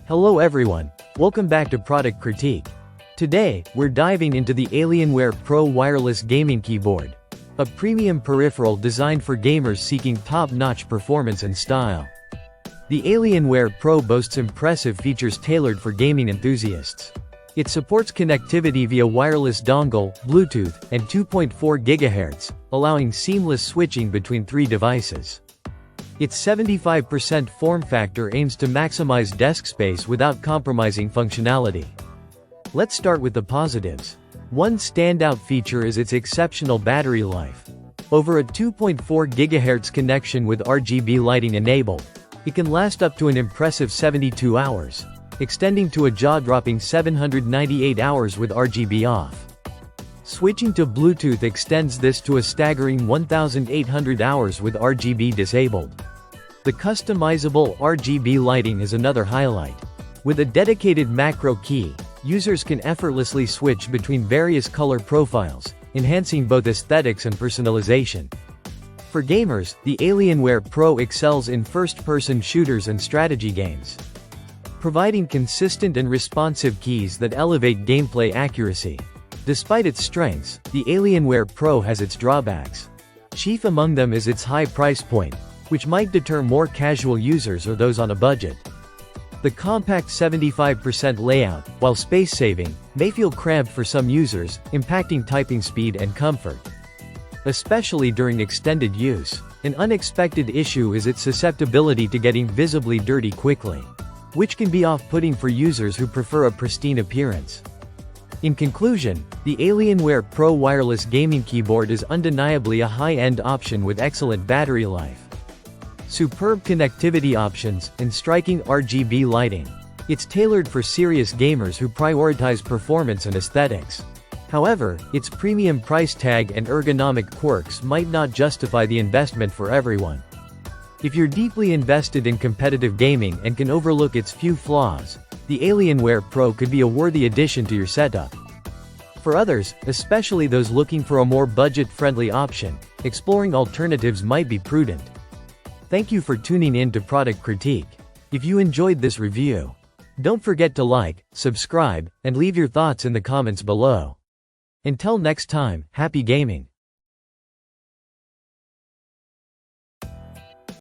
Hello everyone, welcome back to Product Critique. Today, we're diving into the Alienware Pro Wireless Gaming Keyboard, a premium peripheral designed for gamers seeking top-notch performance and style. The Alienware Pro boasts impressive features tailored for gaming enthusiasts. It supports connectivity via wireless dongle, Bluetooth, and 2.4 GHz, allowing seamless switching between three devices. Its 75% form factor aims to maximize desk space without compromising functionality. Let's start with the positives. One standout feature is its exceptional battery life. Over a 2.4 GHz connection with RGB lighting enabled, it can last up to an impressive 72 hours, extending to a jaw-dropping 798 hours with RGB off. Switching to Bluetooth extends this to a staggering 1,800 hours with RGB disabled. The customizable RGB lighting is another highlight. With a dedicated macro key, users can effortlessly switch between various color profiles, enhancing both aesthetics and personalization. For gamers, the Alienware Pro excels in first-person shooters and strategy games, providing consistent and responsive keys that elevate gameplay accuracy. Despite its strengths, the Alienware Pro has its drawbacks. Chief among them is its high price point, which might deter more casual users or those on a budget. The compact 75% layout, while space-saving, may feel cramped for some users, impacting typing speed and comfort, especially during extended use. An unexpected issue is its susceptibility to getting visibly dirty quickly, which can be off-putting for users who prefer a pristine appearance. In conclusion, the Alienware Pro Wireless Gaming Keyboard is undeniably a high-end option with excellent battery life, superb connectivity options, and striking RGB lighting. It's tailored for serious gamers who prioritize performance and aesthetics. However, its premium price tag and ergonomic quirks might not justify the investment for everyone. If you're deeply invested in competitive gaming and can overlook its few flaws, the Alienware Pro could be a worthy addition to your setup. For others, especially those looking for a more budget-friendly option, exploring alternatives might be prudent. Thank you for tuning in to Product Critique. If you enjoyed this review, don't forget to like, subscribe, and leave your thoughts in the comments below. Until next time, happy gaming!